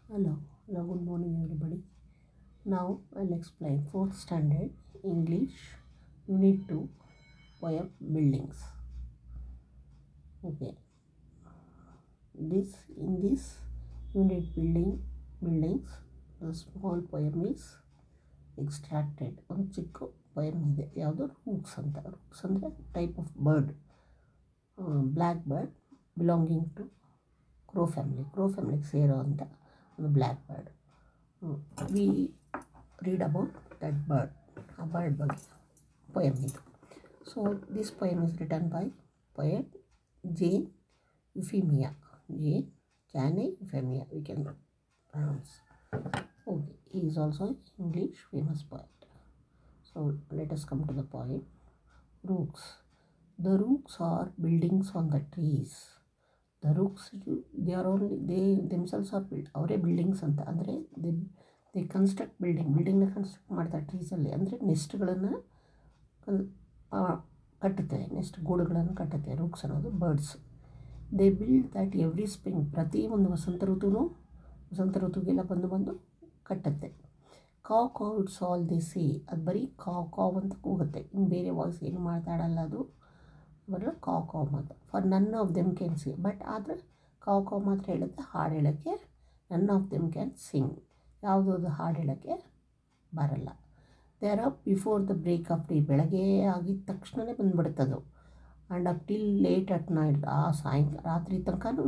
Hello, good morning everybody. Now I'll explain 4th standard English Unit 2 poem buildings. Okay, in this unit buildings the small poem is extracted. ಒಂದು ಚಿಕ್ಕ poem ಇದೆ, ಯಾವುದು ರೂಕ್ಸ್ ಅಂತ. Rooks ಅಂದರೆ type of bird, black bird belonging to crow ಫ್ಯಾಮಿಲಿಗೆ ಸೇರೋ ಅಂತ ಒಂದು black bird. We read about that bird, a bird ಬಗ್ಗೆ poem ಇದು. So this poem is written by poet Jane Euphemia. Jane Euphemia we can pronounce. Okay, he is also an English famous poet. So let us come to the poem. Rooks. The rooks are buildings on the trees. The rooks, they themselves are built, ಅವರೇ buildings ಅಂತ. ಅಂದರೆ they construct ಬಿಲ್ಡಿಂಗ್ನ construct ಮಾಡ್ತಾರೆ ಟ್ರೀಸಲ್ಲಿ. ಅಂದರೆ ನೆಸ್ಟ್ಗಳನ್ನು ಕಟ್ಟುತ್ತೆ, next ಗೂಡುಗಳನ್ನು ಕಟ್ಟುತ್ತೆ. ರೂಕ್ಸ್ ಅನ್ನೋದು birds. They build that every spring, ಪ್ರತಿ ಒಂದು ವಸಂತ ಋತುಗೆಲ್ಲ ಬಂದು ಕಟ್ಟುತ್ತೆ. ಕಾವ್ ಇಟ್ಸ್ ಆಲ್ ದೇ ಸೇ, ಅದು ಬರೀ ಕಾವ್ ಅಂತ ಕೂಗುತ್ತೆ. ಇನ್ನು ಬೇರೆ ವಾಯ್ಸ್ ಏನು ಮಾತಾಡಲ್ಲ, ಅದು ಬರಲ್ಲ. ಕಾವ್ ಮಾತ್ರ. For none of them can see, but ಆದರೆ ಕಾವ್ ಮಾತ್ರ ಹೇಳುತ್ತೆ, ಹಾಡು ಹೇಳೋಕ್ಕೆ none of them can sing, ಯಾವುದಾದ್ರು ಹಾಡು ಹೇಳೋಕ್ಕೆ ಬರಲ್ಲ. They are up before the break of day, ಬೆಳಗ್ಗೆ ಆಗಿದ ತಕ್ಷಣವೇ ಬಂದುಬಿಡ್ತದು. And up till late at night, ರಾತ್ರಿ ತನಕನೂ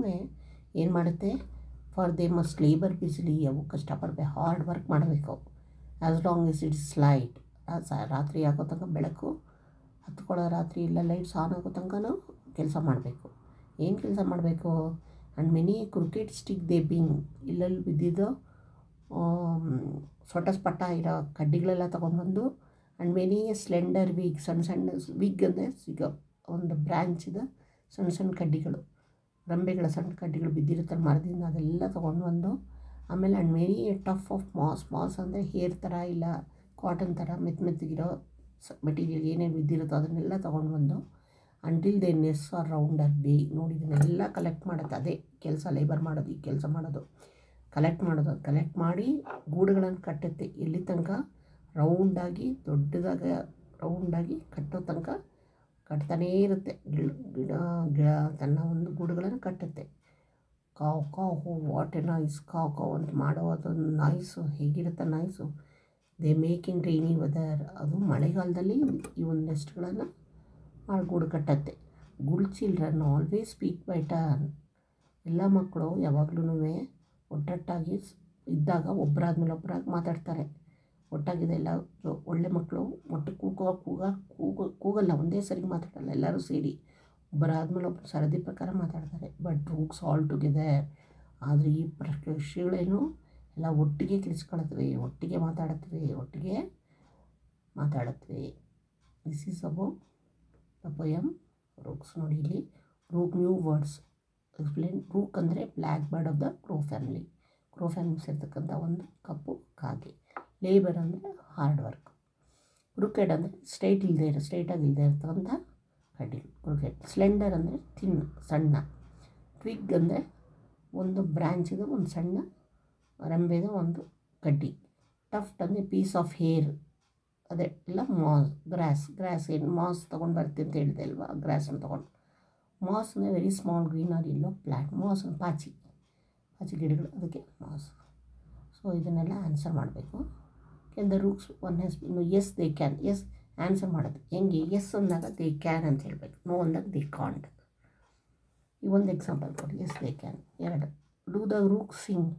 ಏನು ಮಾಡುತ್ತೆ. For they must labour busily, ಅವು ಕಷ್ಟಪಡಬೇಕು, ಹಾರ್ಡ್ ವರ್ಕ್ ಮಾಡಬೇಕು. As long as it's light, ರಾತ್ರಿ ಆಗೋ ತನಕ ಬೆಳಕು ಹತ್ಕೊಳ್ಳೋ, ರಾತ್ರಿ ಇಲ್ಲ ಲೈಟ್ಸ್ ಆನ್ ಆಗೋ ತನಕನೂ ಕೆಲಸ ಮಾಡಬೇಕು. ಏನು ಕೆಲಸ ಮಾಡಬೇಕು? And many cricket stick they bring, ಇಲ್ಲಲ್ಲಿ ಬಿದ್ದಿದ್ದು ಸ್ಪಟ ಇರೋ ಕಡ್ಡಿಗಳೆಲ್ಲ ತೊಗೊಂಡ್ಬಂದು. ಆ್ಯಂಡ್ ಮೆನಿ ಸ್ಲೆಂಡರ್ ವಿಗ್, ಸಣ್ಣ ವಿಗ್ ಅಂದರೆ ಒಂದು ಬ್ರ್ಯಾಂಚಿದ ಸಣ್ಣ ಕಡ್ಡಿಗಳು, ರಂಬೆಗಳ ಸಣ್ಣ ಕಡ್ಡಿಗಳು ಬಿದ್ದಿರುತ್ತಲ್ಲ ಮರದಿಂದ, ಅದೆಲ್ಲ ತೊಗೊಂಡು ಬಂದು. ಆಮೇಲೆ and many tuft of moss ಅಂದರೆ ಹೇರ್ ಥರ ಇಲ್ಲ ಕಾಟನ್ ಥರ ಮೆತ್ತಗಿರೋ ಮೆಟೀರಿಯಲ್ ಏನೇನು ಬಿದ್ದಿರುತ್ತೋ ಅದನ್ನೆಲ್ಲ ತೊಗೊಂಡು ಬಂದು. Until their nests are rounder by, ನೋಡಿ ಇದನ್ನೆಲ್ಲ ಕಲೆಕ್ಟ್ ಮಾಡುತ್ತೆ. ಅದೇ ಕೆಲಸ, ಲೇಬರ್ ಮಾಡೋದು, ಈ ಕೆಲಸ ಮಾಡೋದು, ಕಲೆಕ್ಟ್ ಮಾಡಿ ಗೂಡುಗಳನ್ನು ಕಟ್ಟುತ್ತೆ. ಎಲ್ಲಿ ತನಕ? ರೌಂಡಾಗಿ, ರೌಂಡಾಗಿ ಕಟ್ಟೋ ತನಕ ಕಟ್ತಾನೇ ಇರುತ್ತೆ. ಗಿಡ ತನ್ನ ಒಂದು ಗೂಡುಗಳನ್ನು ಕಟ್ಟುತ್ತೆ. ಕಾವ್ ವಾಟ್ ಎ ನಾಯ್ಸ್, ಕಾವ್ ಅಂತ ಮಾಡೋ ಅದೊಂದು ನಾಯ್ಸು, ಹೇಗಿರುತ್ತೆ noise. They make in rainy weather, ಅದು ಮಳೆಗಾಲದಲ್ಲಿ ಈ ಒಂದು ನೆಸ್ಟ್ಗಳನ್ನು ಗೂಡು ಕಟ್ಟತ್ತೆ. Good children always speak by turn, ಎಲ್ಲ ಮಕ್ಕಳು ಯಾವಾಗ್ಲೂ ಒಟ್ಟೊಟ್ಟಾಗಿ ಇದ್ದಾಗ ಒಬ್ಬರಾದ್ಮೇಲೆ ಒಬ್ಬರಾಗಿ ಮಾತಾಡ್ತಾರೆ. ಒಟ್ಟಾಗಿದೆ ಎಲ್ಲ ಒಳ್ಳೆ ಮಕ್ಕಳು ಒಟ್ಟು ಕೂಗಲ್ಲ, ಒಂದೇ ಸರಿಗೆ ಮಾತಾಡಲ್ಲ, ಎಲ್ಲರೂ ಸೇರಿ ಒಬ್ಬರಾದ್ಮೇಲೆ ಒಬ್ಬರು ಸರದಿ ಪ್ರಕಾರ ಮಾತಾಡ್ತಾರೆ. ಬಟ್ ರೂಕ್ಸ್ ಆಲ್ ಟುಗೆದರ್, ಆದರೆ ಈ ಪಕ್ಷಿಗಳೇನು ಎಲ್ಲ ಒಟ್ಟಿಗೆ ತಿಳಿಸ್ಕೊಳತ್ವೆ, ಒಟ್ಟಿಗೆ ಮಾತಾಡತ್ವೆ. This is about the poem rooks. ನೋಡಿ ಇಲ್ಲಿ rook new words explain. Rook ಅಂದರೆ black bird of the crow family ಸೇರ್ತಕ್ಕಂಥ ಒಂದು ಕಪ್ಪು ಕಾಗೆ. ಲೇಬರ್ ಅಂದರೆ ಹಾರ್ಡ್ ವರ್ಕ್. ಕ್ರಿಕೆಟ್ ಅಂದರೆ ಸ್ಟ್ರೈಟಾಗಿ ಇಲ್ಲದೆ ಇರ್ತಕ್ಕಂಥ ಕಡ್ಡಿ, ಕ್ರಿಕೆಟ್. ಸ್ಲೆಂಡರ್ ಅಂದರೆ ಸಣ್ಣ. ಟ್ವಿಗ್ ಅಂದರೆ ಒಂದು ಬ್ರ್ಯಾಂಚಿದ ಒಂದು ಸಣ್ಣ ರೆಂಬೆದ ಒಂದು ಕಡ್ಡಿ. ಟಫ್ಟ್ ಅಂದರೆ ಪೀಸ್ ಆಫ್ ಹೇರ್, ಅದೇ ಇಲ್ಲ ಗ್ರಾಸ್ ಏನು ಮಾಸ್ ತೊಗೊಂಡು ಬರ್ತೀನಿ ಅಂತ ಹೇಳಿದೆ ಅಲ್ವಾ, ಗ್ರಾಸನ್ನು ತೊಗೊಂಡು. ಮಾಸ್ ಅಂದರೆ very small green or yellow plant. Moss ಅಂದರೆ ಪಾಚಿ ಗಿಡಗಳು, ಅದಕ್ಕೆ ಮಾಸ್. ಸೊ ಇದನ್ನೆಲ್ಲ ಆನ್ಸರ್ ಮಾಡಬೇಕು. Can the rooks one has ಇನ್ನು yes they can, yes answer ಮಾಡೋದು ಹೆಂಗೆ? ಎಸ್ ಅಂದಾಗ ದೇ ಕ್ಯಾನ್ ಅಂತ ಹೇಳಬೇಕು, ನೋ ಅಂದಾಗ ದೇ ಕಾಂಟ್. ಈ ಒಂದು ಎಕ್ಸಾಂಪಲ್ ಕೊಡಿ. Yes they can. 2, do the rook sing,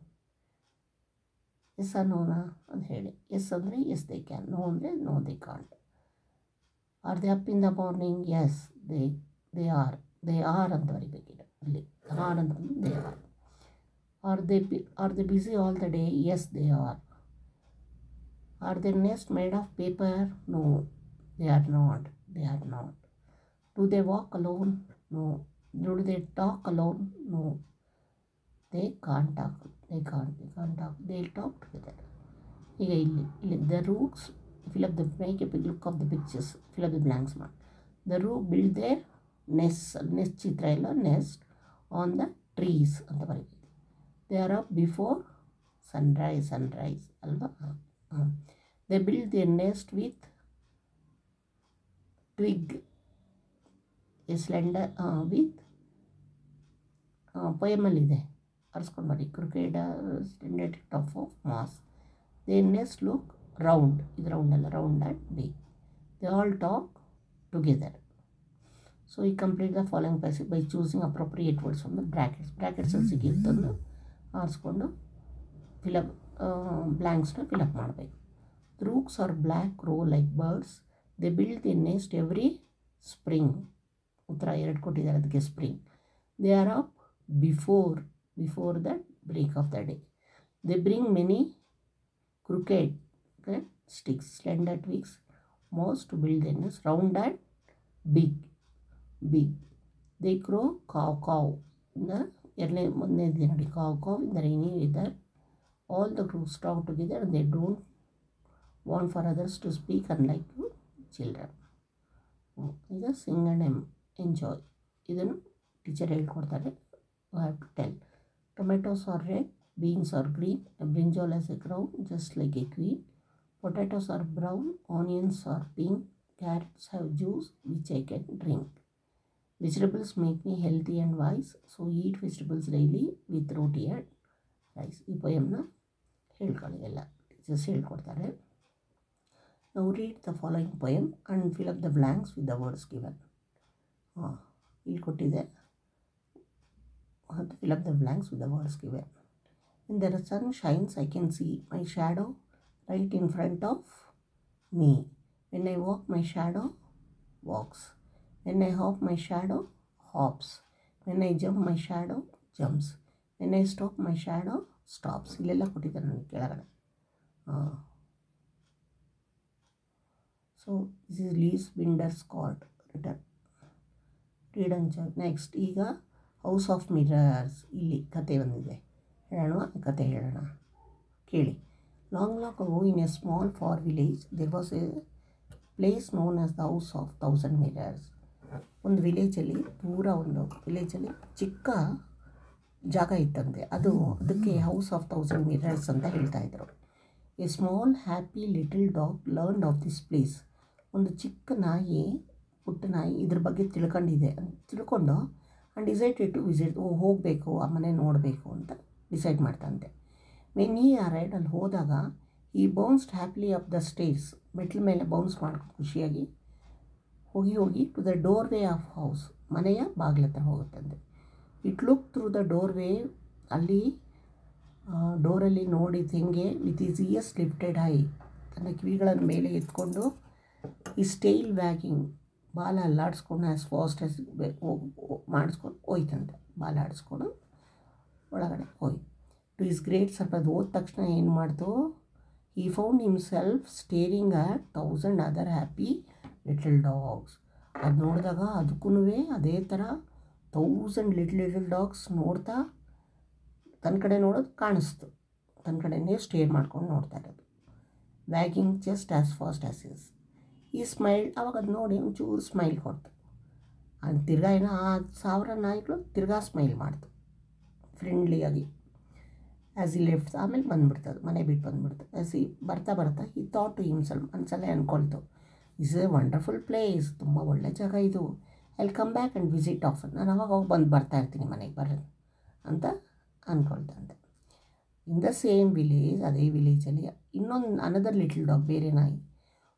yes ನೋನಾ ಅಂತ ಹೇಳಿ. ಎಸ್ ಅಂದರೆ ಎಸ್ ದೇ ಕ್ಯಾನ್, ನೋ ಅಂದರೆ no they can't. Are they up in the morning? Yes they are ಅಂತ ಬರಿಬೇಕಿದೆ ಇಲ್ಲಿ. ಆರ್ ಅಂತ they are. Are they busy all the day? Yes they are. Are they nest made of paper? No they are not. Do they walk alone? No. Do they talk alone? No. They can't talk. They'll talk together. ಈಗ ಇಲ್ಲಿ the rooks fill up the make a big look of the pictures, fill up the blanks mark. The rook build their nest ಚಿತ್ರ ಇಲ್ಲ, nest on the trees ಅಂತ ಬರೀಬೇಕು. They are up before sunrise ಅಲ್ವಾ. They build the nest with twig a slender with ಪೊಯಮಲ್ಲಿದೆ ಅರ್ಸ್ಕೊಂಡು ಬನ್ನಿ. Cricket slender top of moss. They nest look round, ಇದು round ಅಲ್ಲ, round and big. They all talk together. So ಈ complete the following passage by choosing appropriate words from the ಬ್ರ್ಯಾಕೆಟ್ಸಲ್ಲಿ ಸಿಗಿರ್ತಂದು ಆರಿಸ್ಕೊಂಡು fill up ಬ್ಲ್ಯಾಂಕ್ಸ್ನ ಫಿಲಪ್ ಮಾಡಬೇಕು. The rooks are black crow like birds. They build the nest every spring. ಉತ್ತರ 2 ಕೊಟ್ಟಿದ್ದಾರೆ ಅದಕ್ಕೆ spring. They are up before that break of the day. They bring many crooked sticks, slender twigs, moss to build their nest, round and big. They crow caw in the ಮೊದಲನೇದು ನೋಡಿ, caw in the rainy weather. All the crews talk together and they don't want for others to speak, unlike children. ಈಗ sing and enjoy. ಇದನ್ನು teacher ಹೇಳ್ಕೊಡ್ತಾರೆ. You have to tell. Tomatoes are red, beans are green, a brinjal has a crown just like a queen. Potatoes are brown, onions are pink, carrots have juice which I can drink. Vegetables make me healthy and wise, so eat vegetables daily with roti and rice. ಈ ಪೊಯಮ್ನ ಹೇಳ್ಕೊಳ್ಳಿ, ಎಲ್ಲ teachers ಹೇಳ್ಕೊಡ್ತಾರೆ. Now read the following poem and fill up the blanks with the words given. ಇಲ್ಲಿ ಕೊಟ್ಟಿದೆ, fill up the blanks with the words given. When the sun shines, I can see my shadow right in front of me. When I walk, my shadow walks. When I hop, my shadow hops. When I jump, my shadow jumps. When I stop, my shadow stops. ಇಲ್ಲೆಲ್ಲ ಕೊಟ್ಟಿದ್ದಾರೆ ನನಗೆ ಕೆಳಗಡೆ. So this is lees winders card return. Read and joy. Next ಈಗ house of mirrors, ಇಲ್ಲಿ ಕತೆ ಬಂದಿದೆ, ಹೇಳೋಣ ಕತೆ ಹೇಳೋಣ ಕೇಳಿ. Long ago in a small far village there was a place known as the house of 1000 mirrors. ಒಂದು ವಿಲೇಜಲ್ಲಿ, ದೂರ ಒಂದು ವಿಲೇಜಲ್ಲಿ ಚಿಕ್ಕ ಜಾಗ ಇತ್ತಂತೆ, ಅದಕ್ಕೆ ಹೌಸ್ ಆಫ್ 1000 ಮಿರರ್ಸ್ ಅಂತ ಹೇಳ್ತಾಯಿದ್ರು. A small happy little dog learned of this place. ಒಂದು ಚಿಕ್ಕ ನಾಯಿ, ಪುಟ್ಟ ನಾಯಿ ಇದ್ರ ಬಗ್ಗೆ ತಿಳ್ಕೊಂಡು ಆ್ಯಂಡ್ ಡಿಸೈಡೆಡ್ ಟು ವಿಸಿಟ್. ಹೋಗಬೇಕು, ಆ ಮನೆ ನೋಡಬೇಕು ಅಂತ ಡಿಸೈಡ್ ಮಾಡ್ತಂತೆ. ವೆನ್ ಹೀ ಅರೈವ್ಡ್, ಅಲ್ಲಿ ಹೋದಾಗ ಈ bounced happily up the stairs, ಮೆಟ್ಲ ಮೇಲೆ ಬೌನ್ಸ್ ಮಾಡ್ಕೊಂಡು ಖುಷಿಯಾಗಿ ಹೋಗಿ to the doorway of house, ಮನೆಯ ಬಾಗಿಲ ಹತ್ರ ಹೋಗುತ್ತಂತೆ. It look through the doorway, ಅಲ್ಲಿ ಡೋರಲ್ಲಿ ನೋಡಿದ ಹೆಂಗೆ with his ears lifted high, ತನ್ನ ಕಿವಿಗಳನ್ನು ಮೇಲೆ ಎತ್ಕೊಂಡು ಈ ಸ್ಟೈಲ್ ವ್ಯಾಗಿಂಗ್, ಬಾಲ ಅಲ್ಲಾಡಿಸ್ಕೊಂಡು ಆ್ಯಸ್ ಫಾಸ್ಟ್ ಆ್ಯಸ್ ಮಾಡಿಸ್ಕೊಂಡು ಹೋಯ್ತಂತೆ. ಬಾಲ ಆಡಿಸ್ಕೊಂಡು ಒಳಗಡೆ ಹೋಯ್ತು. ಟು ಇಸ್ ಗ್ರೇಟ್ ಸರ್ಪ್ರೈಸ್, ಹೋದ ತಕ್ಷಣ ಏನು ಮಾಡ್ತು, ಈ found himself steering at 1000 other happy little dogs. ಅದು ನೋಡಿದಾಗ ಅದಕ್ಕೂ ಅದೇ ಥರ 1000 ಲಿಟಲ್ ಡಾಗ್ಸ್ ನೋಡ್ತಾ ತನ್ನ ಕಡೆ ನೋಡೋದು ಕಾಣಿಸ್ತು, ತನ್ನ ಕಡೆಯೇ ಸ್ಟೇರ್ ಮಾಡ್ಕೊಂಡು ನೋಡ್ತಾ ಇರೋದು. Wagging just as fast as his. ಈ ಸ್ಮೈಲ್, ಅವಾಗ ಅದು ನೋಡಿ ಒಂಚೂರು ಸ್ಮೈಲ್ ಕೊಡ್ತು. ಅದು ತಿರ್ಗಾ ಏನೋ ಆ 1000 ನಾಯಿಗಳು ತಿರ್ಗಾ ಸ್ಮೈಲ್ ಮಾಡ್ತು ಫ್ರೆಂಡ್ಲಿಯಾಗಿ. ಆ್ಯಸ್ ಈ ಲೆಫ್ಟ್, ಆಮೇಲೆ ಬಂದುಬಿಡ್ತದೆ, ಮನೆ ಬಿಟ್ಟು ಬಂದುಬಿಡ್ತು. ಆ್ಯಸ್ ಈ ಬರ್ತಾ ಈ ಥಾಟ್ ಟು ಹಿಮ್ಸೆಲ್ಫ್, ಮನಸಲ್ಲೇ ಅಂದ್ಕೊಳ್ತು, ಇಸ್ ಎ ವಂಡರ್ಫುಲ್ ಪ್ಲೇಸ್, ತುಂಬ ಒಳ್ಳೆ ಜಾಗ ಇದು, I will come back and visit often, ನಾನು ಅವಾಗ ಬರ್ತಾ ಇರ್ತೀನಿ ಮನೆಗೆ ಬರೋದು ಅಂತ ಅಂದ್ಕೊಳ್ತಂತೆ. ಇನ್ ದ ಸೇಮ್ ವಿಲೇಜ್, ಅದೇ ವಿಲೇಜಲ್ಲಿ ಇನ್ನೊಂದು ಅನದರ್ ಲಿಟಲ್ ಡಾಗ್, ಬೇರೆ ನಾಯಿ,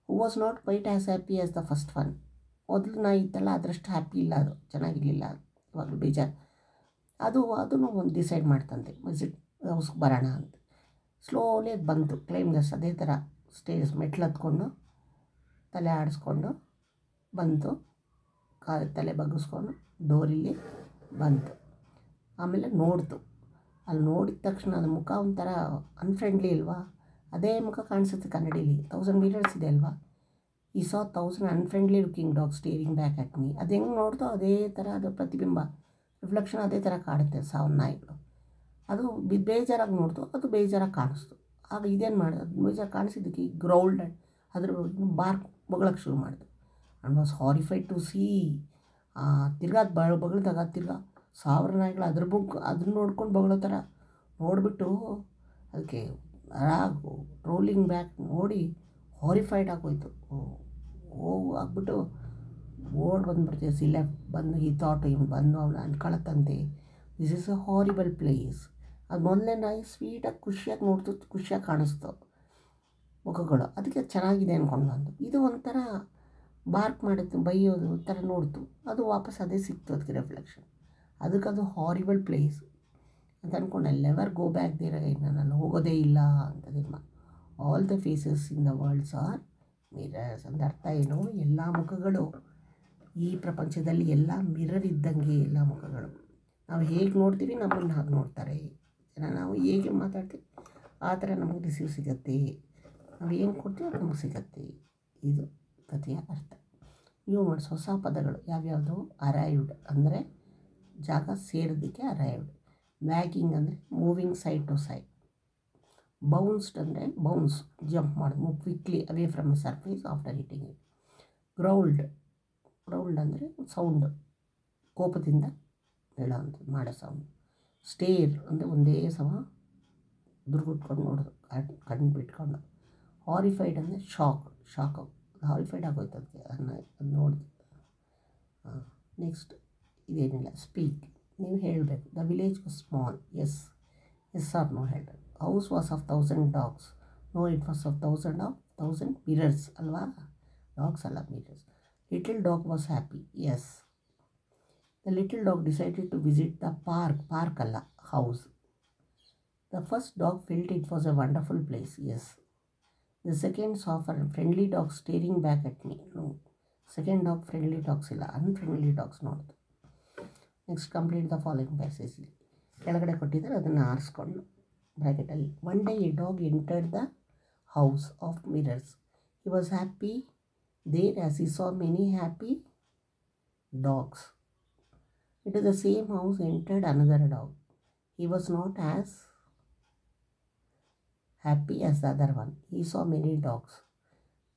who was not quite as happy as the first one. ಮೊದಲು ನಾಯಿ ಇತ್ತಲ್ಲ ಅದರಷ್ಟು ಹ್ಯಾಪಿ ಇಲ್ಲ, ಅದು ಚೆನ್ನಾಗಿರಲಿಲ್ಲ, ಇವಾಗಲೂ ಬೇಜಾರು. ಅದನ್ನು ಒಂದು ಡಿಸೈಡ್ ಮಾಡ್ತಂತೆ ವಿಸಿಟ್ ಹೌಸ್ಗೆ ಬರೋಣ ಅಂತ. ಸ್ಲೋಲಿ ಅದು ಬಂತು, ಕ್ಲೈಮ್ಲೆಸ್, ಅದೇ ಥರ ಸ್ಟೇಜ್ ಮೆಟ್ಲು ಹತ್ಕೊಂಡು ತಲೆ ಆಡಿಸ್ಕೊಂಡು ಬಂತು, ತಲೆ ಬಗ್ಗಿಸ್ಕೊಂಡು ಡೋರಲ್ಲಿ ಬಂತು. ಆಮೇಲೆ ನೋಡ್ತು, ಅಲ್ಲಿ ನೋಡಿದ ತಕ್ಷಣ ಅದು ಮುಖ ಒಂಥರ ಅನ್ಫ್ರೆಂಡ್ಲಿ ಅಲ್ವಾ, ಅದೇ ಮುಖ ಕಾಣಿಸುತ್ತೆ ಕನ್ನಡಿಲಿ. 1000 ಮೀಟರ್ಸ್ ಇದೆ ಅಲ್ವಾ. He saw 1000 unfriendly looking dog staring back at me. ಅದು ಹೆಂಗೆ ನೋಡ್ತೋ ಅದೇ ಥರ ಅದು ಪ್ರತಿಬಿಂಬ, ರಿಫ್ಲೆಕ್ಷನ್ ಅದೇ ಥರ ಕಾಡುತ್ತೆ 1000 ನಾಯಿಗಳು. ಅದು ಬೇಜಾರಾಗಿ ನೋಡ್ತು, ಅದು ಬೇಜಾರಾಗಿ ಕಾಣಿಸ್ತು. ಆಗ ಇದೇನು ಮಾಡೋದು, ಅದು ಬೇಜಾರು ಕಾಣಿಸಿದ್ದಕ್ಕೆ ಗ್ರೌಲ್ಡ್ ಅದ್ರ ಬೊಗಳಕ್ಕೆ ಶುರು ಮಾಡಿತು. And was horrified to see. ತಿರ್ಗಾ ಅದು ಬಗಳಿದಾಗ ತಿರ್ಗಾ 1000 ನಾಯಿಗಳು ಅದನ್ನ ನೋಡ್ಕೊಂಡು ಬಗಳೋ ಥರ ನೋಡಿಬಿಟ್ಟು ಅದಕ್ಕೆ ರಾಗು ರೋಲಿಂಗ್ ಬ್ಯಾಕ್ ನೋಡಿ ಹಾರಿಫೈಡ್ ಆಗೋಯ್ತು. ಆಗ್ಬಿಟ್ಟು ಓಡ್ ಬಂದುಬಿಡ್ತೀವಿ. ಸಿಲೆಫ್ ಬಂದು ಈ ಥಾಟ್ ಇವ್ನು ಬಂದು ಅವನು ಅನ್ಕೊಳತ್ತಂತೆ this is a horrible place. ಅದು ಮೊದಲೇ ನಾಯಿ ಸ್ವೀಟಾಗಿ ಖುಷಿಯಾಗಿ ನೋಡ್ತು, ಖುಷಿಯಾಗಿ ಕಾಣಿಸ್ತು ಮುಖಗಳು. ಅದಕ್ಕೆ ಚೆನ್ನಾಗಿದೆ ಅಂದ್ಕೊಂಡು ಬಂದು ಇದು ಒಂಥರ ಬಾರ್ಕ್ ಮಾಡಿತ್ತು, ಬೈಯೋದು ಥರ ನೋಡ್ತು. ಅದು ವಾಪಸ್ ಅದೇ ಸಿಕ್ತು ಅದಕ್ಕೆ ರಿಫ್ಲೆಕ್ಷನ್. ಅದಕ್ಕೆ ಅದು ಹಾರಿಬಲ್ ಪ್ಲೇಸ್ ಅಂತ ಅಂದ್ಕೊಂಡೆ. Never go back there again, ನಾನು ಹೋಗೋದೇ ಇಲ್ಲ ಅಂತದಿಲ್ಲ. All the faces in the worlds are mirrors. ಅಂತ ಅರ್ಥ ಏನು? ಎಲ್ಲ ಮುಖಗಳು ಈ ಪ್ರಪಂಚದಲ್ಲಿ ಎಲ್ಲ ಮಿರರ್ ಇದ್ದಂಗೆ. ಎಲ್ಲ ಮುಖಗಳು ನಾವು ಹೇಗೆ ನೋಡ್ತೀವಿ ನಮ್ಮನ್ನು ಹಾಗೆ ನೋಡ್ತಾರೆ ಜನ. ನಾವು ಹೇಗೆ ಮಾತಾಡ್ತೀವಿ ಆ ಥರ ನಮಗೆ ರಿಸೀವ್ ಸಿಗುತ್ತೆ. ನಾವು ಏನು ಕೊಡ್ತೀವಿ ಅದು ನಮಗೆ ಸಿಗತ್ತೆ. ಇದು ಕಥೆಯ ಅರ್ಥ. ನ್ಯೂ ವರ್ಡ್ಸ್, ಹೊಸ ಪದಗಳು ಯಾವ್ಯಾವುದು? ಅರೈವ್ಡ್ ಅಂದರೆ ಜಾಗ ಸೇರೋದಕ್ಕೆ ಅರೈವ್ಡ್. ವ್ಯಾಗಿಂಗ್ ಅಂದರೆ moving side to side. Bounced ಅಂದರೆ ಬೌನ್ಸ್, ಜಂಪ್ ಮಾಡೋದು, move quickly away from a surface after hitting it. Growled ಅಂದರೆ ಸೌಂಡ್, ಕೋಪದಿಂದ ಹೇಳೋವಂಥದ್ದು, ಮಾಡೋ ಸೌಂಡ್. ಸ್ಟೇರ್ ಅಂದರೆ ಒಂದೇ ಸಮ ದುರ್ಗುಟ್ಕೊಂಡು ನೋಡೋದು, ಕಣ್ಣು ಬಿಟ್ಕೊಂಡು. ಹಾರಿಫೈಡ್ ಅಂದರೆ ಶಾಕ್ ಹಾರಿಫೈಡ್ ಆಗೋಯ್ತು ಅದಕ್ಕೆ ಅದು ನೋಡಿದೆ. ನೆಕ್ಸ್ಟ್ ಇದೇನಿಲ್ಲ, ಸ್ಪೀಕ್, ನೀವು ಹೇಳಬೇಕು. The village was small, yes or no ಹೇಳ್ರಿ. House was of 1000 dogs, no it was of 1000 mirrors ಅಲ್ವಾ, ಡಾಗ್ಸ್ ಅಲ್ಲ mirrors. Little dog was happy, yes. The little dog decided to visit the park ಅಲ್ಲ house. The first dog felt it was a wonderful place, yes. The second saw a friendly dog staring back at me, no. Second dog friendly dogs ಇಲ್ಲ, unfriendly dogs ನೋಡ್ತು. Next complete the following passage. ಕೆಳಗಡೆ ಕೊಟ್ಟಿದ್ದಾರೆ ಅದನ್ನು ಆರಿಸ್ಕೊಂಡು ಬ್ರ್ಯಾಕೆಟಲ್ಲಿ. One day a dog entered the house of mirrors. He was happy there as he saw many happy dogs. Into the same house entered another dog. He was not as happy as the other one. He saw many dogs.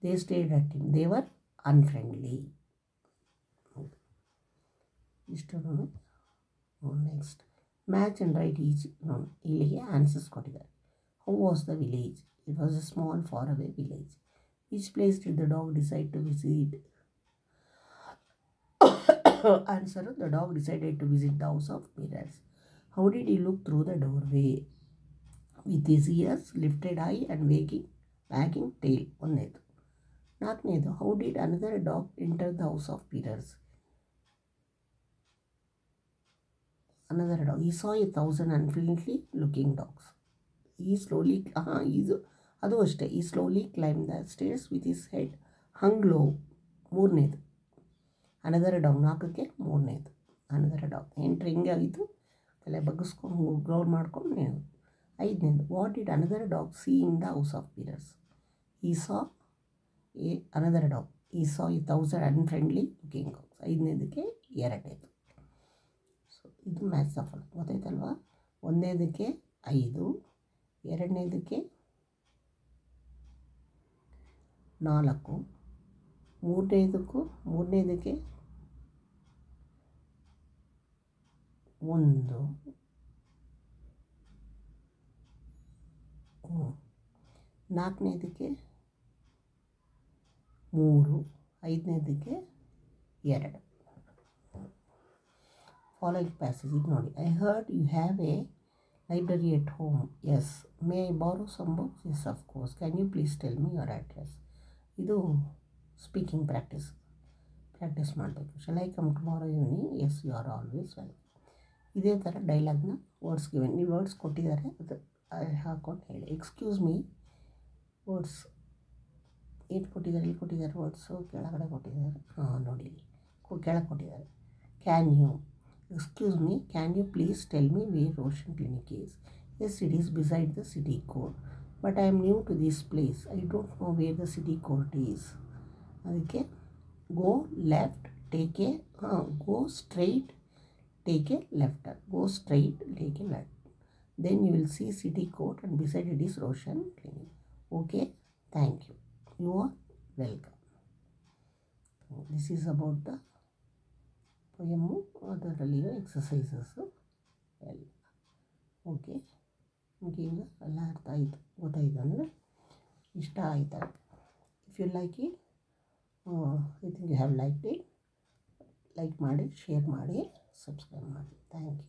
They stared at him. They were unfriendly. Next, match and write each. ಇಲ್ಲಿಗೆ answers ಕೊಟ್ಟಿದ್ದಾರೆ. How was the village? It was a small faraway village. Which place did the dog decide to visit? Answer, the dog decided to visit the house of mirrors. How did he look through the doorway? With his ears lifted high and wagging tail. ಒಂದನೇದು. ನಾಲ್ಕನೇದು, how did another dog enter the house of mirrors? Another dog, he saw 1000 unfriendly looking dogs. He slowly, ಅದು ಅಷ್ಟೇ, ಈ slowly climb the stairs with his head hung low. ಮೂರನೇದು another dog, 4ಕ್ಕೆ ಮೂರನೇದು another dog. Entry ಹೆಂಗೆ ಆಗಿತ್ತು, ತಲೆ ಬಗ್ಗಿಸ್ಕೊಂಡು ground ಮಾಡ್ಕೊಂಡು ನೇನು. 5ನೇದು, what did another dog see in the house of mirrors? He saw another dog, he saw 1000 unfriendly looking dogs. 5ನೇದಕ್ಕೆ 2ನೇದು. ಸೊ ಇದು ಮ್ಯಾಥ್ಸ್ ಆಫ್ ಗೊತ್ತಾಯ್ತಲ್ವಾ? 1ನೇದಕ್ಕೆ 5, 2ನೇದಕ್ಕೆ 4, 3ನೇದಕ್ಕೆ 1, 4ನೇದಕ್ಕೆ 3, 5ನೇದಕ್ಕೆ 2. ಫಾಲೋಯಿಂಗ್ ಪ್ಯಾಸೇಜ್ ಇದು ನೋಡಿ. I heard you have a library at home, yes. May I borrow some books? Yes of course. Can you please tell me your address? ಇದು ಸ್ಪೀಕಿಂಗ್ ಪ್ರಾಕ್ಟೀಸ್ ಮಾಡಬೇಕು. Shall I come tomorrow evening? Yes, you are always welcome. ಇದೇ ಥರ ಡೈಲಾಗ್ನ words given, ನೀವು words ಕೊಟ್ಟಿದ್ದಾರೆ ಅದು ಹಾಕ್ಕೊಂಡು ಹೇಳಿ. ಎಕ್ಸ್ಕ್ಯೂಸ್ ಮೀ, ವರ್ಡ್ಸ್ ಏನು ಕೊಟ್ಟಿದ್ದಾರೆ? ಇಲ್ಲಿ ಕೊಟ್ಟಿದ್ದಾರೆ ವರ್ಡ್ಸು, ಕೆಳಗಡೆ ಕೊಟ್ಟಿದ್ದಾರೆ. ನೋಡಿ ಕೆಳಗೆ ಕೊಟ್ಟಿದ್ದಾರೆ. Can you, excuse me, can you please tell me where Roshan clinic is? Yes, it is beside the city court, but I am new to this place. I don't know where the city court is. ಅದಕ್ಕೆ go left, take a go straight, take a left. Go straight, take a left. Then you will see city court and beside it is Roshan Clinic. Okay, thank you. You are welcome. This is about the poem. Other exercises. Well, okay. ನಿಮಗೆ ಈಗ ಎಲ್ಲ ಅರ್ಥ ಆಯಿತು, ಗೊತ್ತಾಯಿತು ಅಂದರೆ ಇಷ್ಟ ಆಯಿತಾ. If you like it, I think you have like it. Like ಮಾಡಿ, ಶೇರ್ ಮಾಡಿ, ಸಬ್ಸ್ಕ್ರೈಬ್ ಮಾಡಿ. Thank you.